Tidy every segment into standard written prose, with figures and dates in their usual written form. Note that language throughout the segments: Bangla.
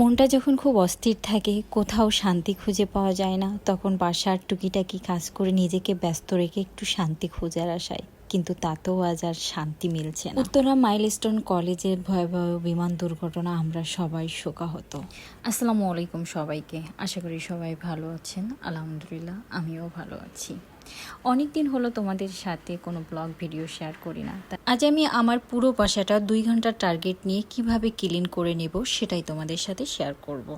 মনটা যখন খুব অস্থির থাকে, কোথাও শান্তি খুঁজে পাওয়া যায় না, তখন বাসার টুকিটাকি কাজ করে নিজেকে ব্যস্ত রেখে একটু শান্তি খোঁজার আশায়, কিন্তু তাতেও আজ আর শান্তি মিলছে না। উত্তরা মাইলস্টোন কলেজের ভয়াবহ বিমান দুর্ঘটনা আমরা সবাই শোকাহত। আসসালামু আলাইকুম সবাইকে, আশা করি সবাই ভালো আছেন। আলহামদুলিল্লাহ আমিও ভালো আছি। অনেক দিন হলো তোমাদের সাথে কোনো ব্লগ ভিডিও শেয়ার করি না। আজ আমি আমার পুরো বাসাটা 2 ঘন্টার টার্গেট নিয়ে কিভাবে ক্লিন করে নেব সেটাই তোমাদের সাথে শেয়ার করব।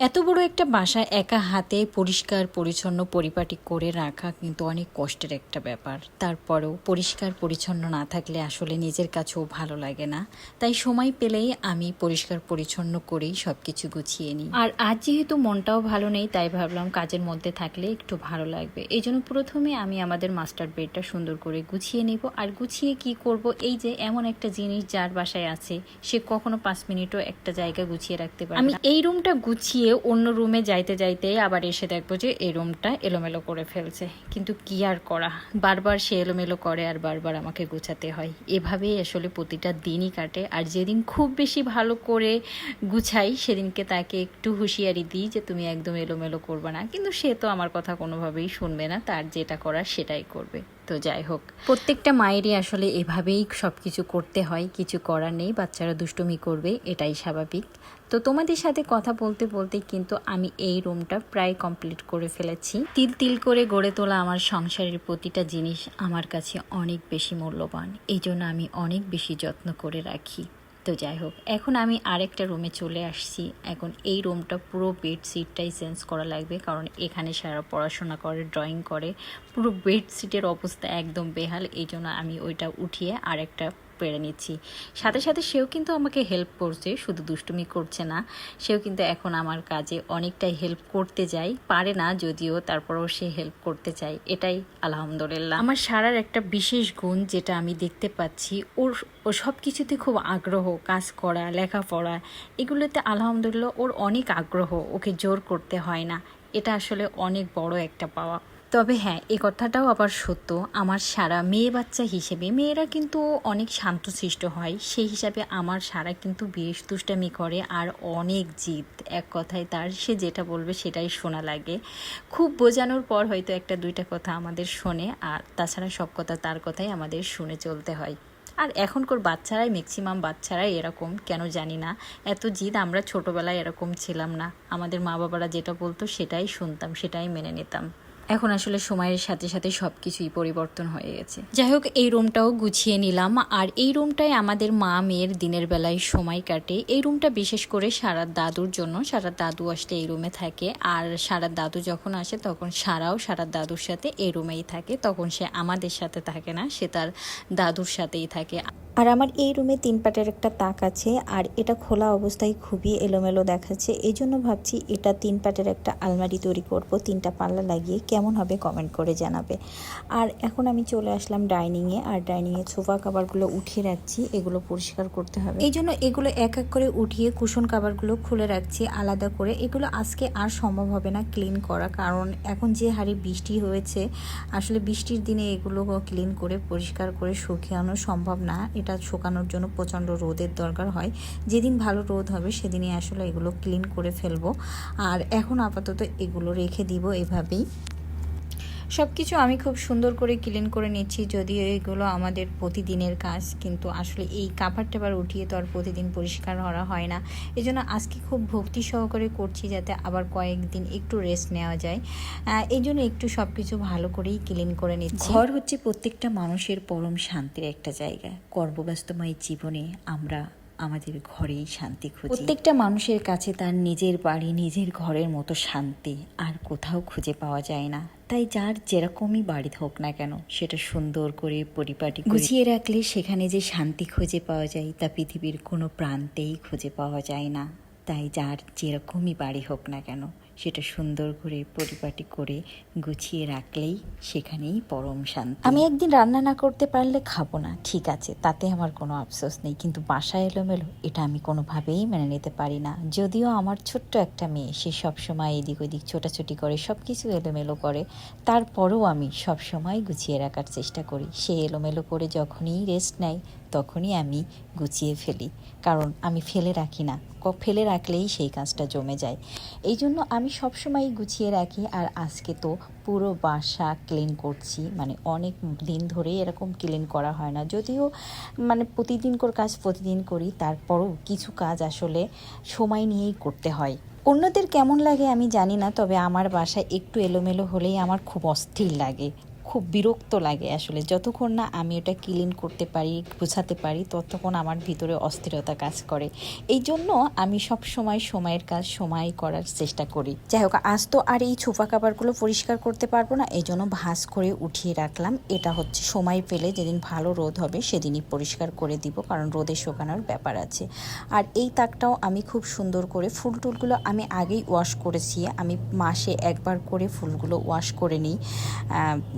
এত বড় একটা বাসা একা হাতে পরিষ্কার পরিচ্ছন্ন পরিপাটি করে রাখা কিন্তু অনেক কষ্টের একটা ব্যাপার। তারপরেও পরিষ্কার পরিচ্ছন্ন না থাকলে আসলে নিজের কাছেও ভালো লাগে না। তাই সময় পেলেই আমি পরিষ্কার পরিচ্ছন্ন করেই সব কিছু গুছিয়ে নিই। আর আজ যেহেতু মনটাও ভালো নেই, তাই ভাবলাম কাজের মধ্যে থাকলে একটু ভালো লাগবে। এই জন্য প্রথমে আমি আমাদের মাস্টার বেডটা সুন্দর করে গুছিয়ে নিব। আর গুছিয়ে কি করব, এই যে এমন একটা জিনিস যার বাসায় আছে সে কখনো 5 মিনিটও একটা জায়গা গুছিয়ে রাখতে পারে। আমি এই রুমটা গুছিয়ে অন্য রুমে যাইতে যাইতে আবার এসে দেখবো যে এই রুমটা এলোমেলো করে ফেলছে। কিন্তু কি আর করা, বারবার সে এলোমেলো করে আর বারবার আমাকে গুছাতে হয়। এভাবেই আসলে প্রতিটা দিনই কাটে। আর যেদিন খুব বেশি ভালো করে গুছাই সেদিনকে তাকে একটু হুঁশিয়ারি দিই যে তুমি একদম এলোমেলো করবে না, কিন্তু সে তো আমার কথা কোনোভাবেই শুনবে না, তার যেটা করার সেটাই করবে। তো যাই হোক, প্রত্যেকটা মায়েরই আসলে এভাবেই সব কিছু করতে হয়, কিছু করার নেই। বাচ্চারা দুষ্টুমি করবে, এটাই স্বাভাবিক। তো তোমাদের সাথে কথা বলতে বলতে কিন্তু আমি এই রুমটা প্রায় কমপ্লিট করে ফেলেছি। তিল তিল করে গড়ে তোলা আমার সংসারের প্রতিটা জিনিস আমার কাছে অনেক বেশি মূল্যবান, এই জন্য আমি অনেক বেশি যত্ন করে রাখি। তো যাই হোক, এখন আমি আরেকটা রুমে চলে আসছি। এখন এই রুমটা পুরো বেডশিটটাই চেঞ্জ করা লাগবে, কারণ এখানে সারা পড়াশোনা করে, ড্রয়িং করে, পুরো বেডশিটের অবস্থা একদম বেহাল। এই জন্য আমি ওইটা উঠিয়ে আরেকটা পেরে নিচ্ছি। সাথে সাথে সেও কিন্তু আমাকে হেল্প করছে, শুধু দুষ্টুমি করছে না, সেও কিন্তু এখন আমার কাজে অনেকটাই হেল্প করতে যায়। পারে না যদিও, তারপরেও সে হেল্প করতে চায়, এটাই আলহামদুলিল্লাহ। আমার সারার একটা বিশেষ গুণ যেটা আমি দেখতে পাচ্ছি, ও সব কিছুতে খুব আগ্রহ, কাজ করা, লেখাপড়া, এগুলোতে আলহামদুলিল্লাহ ওর অনেক আগ্রহ, ওকে জোর করতে হয় না। এটা আসলে অনেক বড় একটা পাওয়া। তবে হ্যাঁ, এই কথাটাও আবার সত্য, আমার সারা মেয়ে বাচ্চা হিসেবে, মেয়েরা কিন্তু অনেক শান্তশিষ্ট হয়, সেই হিসাবে আমার সারা কিন্তু বেশ দুষ্টামি করে আর অনেক জিদ। এক কথায় তার সে যেটা বলবে সেটাই শোনা লাগে। খুব বোঝানোর পর হয়তো একটা দুইটা কথা আমাদের শোনে, আর তাছাড়া সব কথা তার কথাই আমাদের শুনে চলতে হয়। আর এখনকার বাচ্চারাই, ম্যাক্সিমাম বাচ্চারাই এরকম, কেন জানি না, এত জিদ। আমরা ছোটোবেলায় এরকম ছিলাম না, আমাদের মা বাবারা যেটা বলতো সেটাই শুনতাম, সেটাই মেনে নিতাম। এখন আসলে সময়ের সাথে সাথে সব কিছুই পরিবর্তন হয়ে গেছে। যাই হোক, এই রুমটাও গুছিয়ে নিলাম। আর এই রুমটায় আমাদের মা মেয়ের দিনের বেলায় সময় কাটে। এই রুমটা বিশেষ করে সারা দাদুর জন্য, সারা দাদু আসলে এই রুমে থাকে। আর সারা দাদু যখন আসে তখন সারাও সারা দাদুর সাথে এই রুমেই থাকে, তখন সে আমাদের সাথে থাকে না, সে তার দাদুর সাথেই থাকে। আর আমার এই রুমে 3 পাটের একটা তাক আছে, আর এটা খোলা অবস্থায় খুবই এলোমেলো দেখাচ্ছে। এই জন্য ভাবছি এটা 3 পাটের একটা আলমারি তৈরি করব, 3টা পাল্লা লাগিয়ে। কেমন হবে কমেন্ট করে জানাবে। আর এখন আমি চলে আসলাম ডাইনিংয়ে, আর ডাইনিংয়ে সোফা কাভারগুলো উঠিয়ে রাখছি, এগুলো পরিষ্কার করতে হবে। এই জন্য এগুলো এক এক করে উঠিয়ে কুশন কাভারগুলো খুলে রাখছি আলাদা করে। এগুলো আজকে আর সম্ভব হবে না ক্লিন করা, কারণ এখন যে হারে বৃষ্টি হয়েছে, আসলে বৃষ্টির দিনে এগুলো ক্লিন করে পরিষ্কার করে শুকানো সম্ভব না। এটা শুকানোর জন্য প্রচণ্ড রোদের দরকার হয়। যেদিন ভালো রোদ হবে সেদিনই আসলে এগুলো ক্লিন করে ফেলবো। আর এখন আপাতত এগুলো রেখে দিব এভাবেই। সব কিছু আমি খুব সুন্দর করে ক্লিন করে নিচ্ছি, যদিও এগুলো আমাদের প্রতিদিনের কাজ, কিন্তু আসলে এই কাভার টাভার উঠিয়ে তো আর প্রতিদিন পরিষ্কার করা হয় না। এই জন্য আজকে খুব ভক্তি সহকারে করছি, যাতে আবার কয়েকদিন একটু রেস্ট নেওয়া যায়। এই জন্য একটু সব কিছু ভালো করেই ক্লিন করে নিচ্ছি। ঘর হচ্ছে প্রত্যেকটা মানুষের পরম শান্তির একটা জায়গা। কর্মব্যস্তময় জীবনে আমরা আমাদের ঘরেই শান্তি খুঁজি। প্রত্যেকটা মানুষের কাছে তার নিজের বাড়ি, নিজের ঘরের মতো শান্তি আর কোথাও খুঁজে পাওয়া যায় না। তাই যার যেরকমই বাড়ি হোক না কেন, সেটা সুন্দর করে পরিপাটি গুছিয়ে রাখলে সেখানে যে শান্তি খুঁজে পাওয়া যায় তা পৃথিবীর কোনো প্রান্তেই খুঁজে পাওয়া যায় না। তাই যার যেরকমই বাড়ি হোক না কেন, সেটা সুন্দর করে পরিপাটি করে গুছিয়ে রাখলেই সেখানেই পরম শান্তি। আমি একদিন রান্না না করতে পারলে খাবো না, ঠিক আছে, তাতে আমার কোনো আফসোস নেই, কিন্তু বাসা এলোমেলো এটা আমি কোনোভাবেই মেনে নিতে পারি না। যদিও আমার ছোট্ট একটা মেয়ে, সে সবসময় এদিক ওদিক ছোটাছুটি করে, সব কিছু এলোমেলো করে, তারপরেও আমি সবসময় গুছিয়ে রাখার চেষ্টা করি। সে এলোমেলো করে যখনই রেস্ট নেয় তখনই আমি গুছিয়ে ফেলি, কারণ আমি ফেলে রাখি না, ফেলে রাখলেই সেই কাজটা জমে যায়। এই জন্য আমি সবসময় গুছিয়ে রাখি। আর আজকে তো পুরো বাসা ক্লিন করছি, মানে অনেক দিন ধরে এরকম ক্লিন করা হয় না, যদিও মানে প্রতিদিনকার কাজ প্রতিদিন করি, তারপরও কিছু কাজ আসলে সময় নিয়েই করতে হয়। অন্যদের কেমন লাগে আমি জানি না, তবে আমার বাসায় একটু এলোমেলো হলেই আমার খুব অস্থির লাগে, খুব বিরক্ত লাগে। আসলে যতক্ষণ না আমি ওটা ক্লিন করতে পারি, গুছাতে পারি, ততক্ষণ আমার ভিতরে অস্থিরতা কাজ করে। এই জন্য আমি সব সময় সময়ের কাজ সময় করার চেষ্টা করি। যাই হোক, আজ তো আর এই ছোপা কাপড়গুলো পরিষ্কার করতে পারবো না, এই জন্য ভাঁজ করে উঠিয়ে রাখলাম। এটা হচ্ছে সময় পেলে যেদিন ভালো রোদ হবে সেদিনই পরিষ্কার করে দিব, কারণ রোদে শুকানোর ব্যাপার আছে। আর এই তাকটাও আমি খুব সুন্দর করে, ফুল টুলগুলো আমি আগেই ওয়াশ করেছি, আমি মাসে একবার করে ফুলগুলো ওয়াশ করে নিই,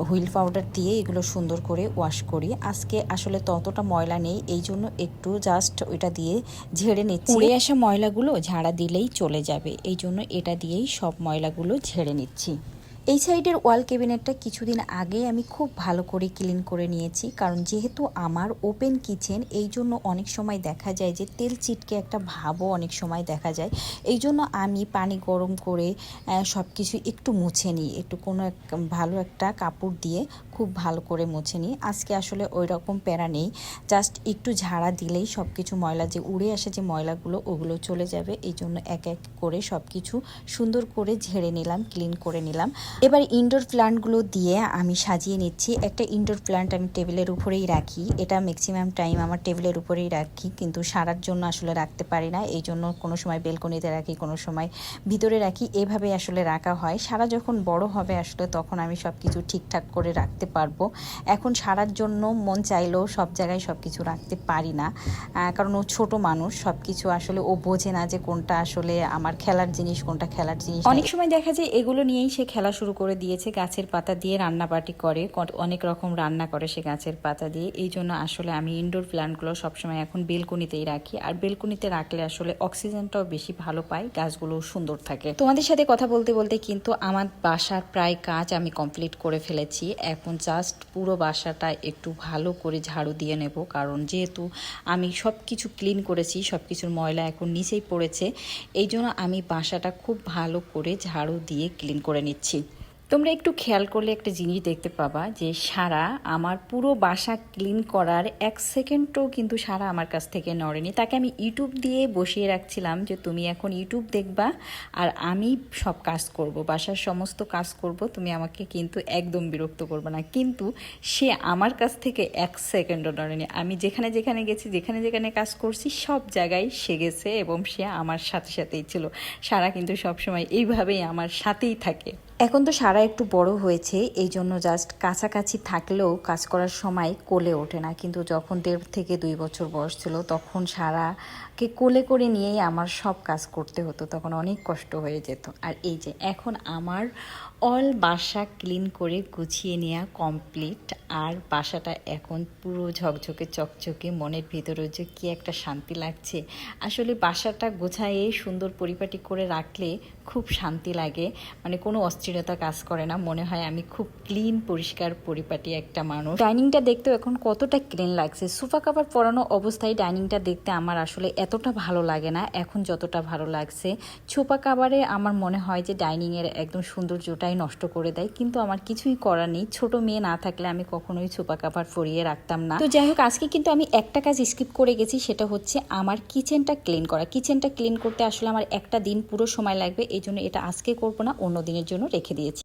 হুইল পাউডার দিয়ে এগুলো সুন্দর করে ওয়াশ করি। আজকে আসলে ততটা ময়লা নেই, এই জন্য একটু জাস্ট ওইটা দিয়ে ঝেড়ে নিচ্ছি। উড়ে আসা ময়লাগুলো ঝাড়া দিলেই চলে যাবে, এই জন্য এটা দিয়েই সব ময়লাগুলো ঝেড়ে নিচ্ছি। এই সাইডের ওয়াল ক্যাবিনেটটা কিছুদিন আগে আমি খুব ভালো করে ক্লিন করে নিয়েছি, কারণ যেহেতু আমার ওপেন কিচেন, এই জন্য অনেক সময় দেখা যায় যে তেল চিটকে একটা ভাবও অনেক সময় দেখা যায়। এই জন্য আমি পানি গরম করে সব কিছু একটু মুছে নিই, একটু কোনো ভালো একটা কাপড় দিয়ে খুব ভালো করে মুছে নিই। আজকে আসলে ওই রকম প্যারা নেই, জাস্ট একটু ঝাড়া দিলেই সব কিছু ময়লা যে উড়ে আসে যে ময়লাগুলো ওগুলো চলে যাবে। এই জন্য এক এক করে সব কিছু সুন্দর করে ঝেড়ে নিলাম, ক্লিন করে নিলাম। এবার ইনডোর প্ল্যান্টগুলো দিয়ে আমি সাজিয়ে নিচ্ছি। একটা ইনডোর প্ল্যান্ট আমি টেবিলের উপরেই রাখি, এটা ম্যাক্সিমাম টাইম আমার টেবিলের উপরেই রাখি, কিন্তু সারার জন্য আসলে রাখতে পারি না, এই জন্য কোনো সময় বেলকনিতে রাখি, কোনো সময় ভিতরে রাখি, এভাবে আসলে রাখা হয়। সারা যখন বড় হবে আসলে তখন আমি সব কিছু ঠিকঠাক করে রাখতে পারবো। এখন সারার জন্য মন চাইলেও সব জায়গায় সব কিছু রাখতে পারি না, কারণ ও ছোট মানুষ, সব কিছু আসলে ও বোঝে না যে কোনটা আসলে আমার খেলার জিনিস, কোনটা খেলার জিনিস। অনেক সময় দেখা যায় এগুলো নিয়েই সে খেলা শুরু করে দিয়েছে, গাছের পাতা দিয়ে রান্নাবাটি করে, অনেক রকম রান্না করে সে গাছের পাতা দিয়ে। এই জন্য আসলে আমি ইনডোর প্ল্যান্টগুলো সবসময় এখন বেলকনিতেই রাখি, আর বেলকনিতে রাখলে আসলে অক্সিজেনটাও বেশি ভালো পায়, গাছগুলো সুন্দর থাকে। তোমাদের সাথে কথা বলতে বলতে কিন্তু আমার বাসার প্রায় কাজ আমি কমপ্লিট করে ফেলেছি। এখন জাস্ট পুরো বাসাটা একটু ভালো করে ঝাড়ু দিয়ে নেব, কারণ যেহেতু আমি সব কিছু ক্লিন করেছি, সব কিছুর ময়লা এখন নিচেই পড়েছে, এই জন্য আমি বাসাটা খুব ভালো করে ঝাড়ু দিয়ে ক্লিন করে নিচ্ছি। তোমরা একটু খেয়াল করলে একটা জিনিস দেখতে পাবা যে সারা আমার পুরো বাসা ক্লিন করার 1 সেকেন্ডও কিন্তু সারা আমার কাছ থেকে নড়েনি। তাকে আমি ইউটিউব দিয়ে বসিয়ে রাখছিলাম যে তুমি এখন ইউটিউব দেখবা আর আমি সব কাজ করব, বাসার সমস্ত কাজ করব, তুমি আমাকে কিন্তু একদম বিরক্ত করবে না। কিন্তু সে আমার কাছ থেকে 1 সেকেন্ডও নড়েনি। আমি যেখানে যেখানে গেছি, যেখানে যেখানে কাজ করছি, সব জায়গায় সে গেছে এবং সে আমার সাথে সাথেই ছিল। সারা কিন্তু সবসময় এইভাবেই আমার সাথেই থাকে। এখন তো সারা একটু বড় হয়েছে, এই জন্য জাস্ট কাছাকাছি থাকলেও কাজ করার সময় কোলে ওঠে না, কিন্তু যখন 1.5 থেকে 2 বছর বয়স ছিল তখন সারাকে কোলে করে নিয়েই আমার সব কাজ করতে হতো, তখন অনেক কষ্ট হয়ে যেত। আর এই যে এখন আমার অল বাসা ক্লিন করে গুছিয়ে নেওয়া কমপ্লিট, আর বাসাটা এখন পুরো ঝকঝকে চকচকে, মনের ভিতরে যে কি একটা শান্তি লাগছে। আসলে বাসাটা গোছায়ে সুন্দর পরিপাটি করে রাখলে খুব শান্তি লাগে, মানে কোনো অস্থিরতা কাজ করে না, মনে হয় আমি খুব ক্লিন পরিষ্কার পরিপাটি একটা মানুষ। ডাইনিংটা দেখতেও এখন কতটা ক্লিন লাগছে, সোফা কাভার পরানো অবস্থায় ডাইনিংটা দেখতে আমার আসলে এতটা ভালো লাগে না এখন যতটা ভালো লাগছে। সোফা কাভারে আমার মনে হয় যে ডাইনিংয়ের একদম সৌন্দর্যটাই নষ্ট করে দেয়, কিন্তু আমার কিছুই করার নেই, ছোট মেয়ে না থাকলে আমি কখনোই সোফা কাভার পরিয়ে রাখতাম না। তো যাই হোক, আজকে কিন্তু আমি একটা কাজ স্কিপ করে গেছি, সেটা হচ্ছে আমার কিচেনটা ক্লিন করা। কিচেনটা ক্লিন করতে আসলে আমার একটা দিন পুরো সময় লাগবে, এই জন্য এটা আজকে করবো না, অন্য দিনের জন্য রেখে দিয়েছি।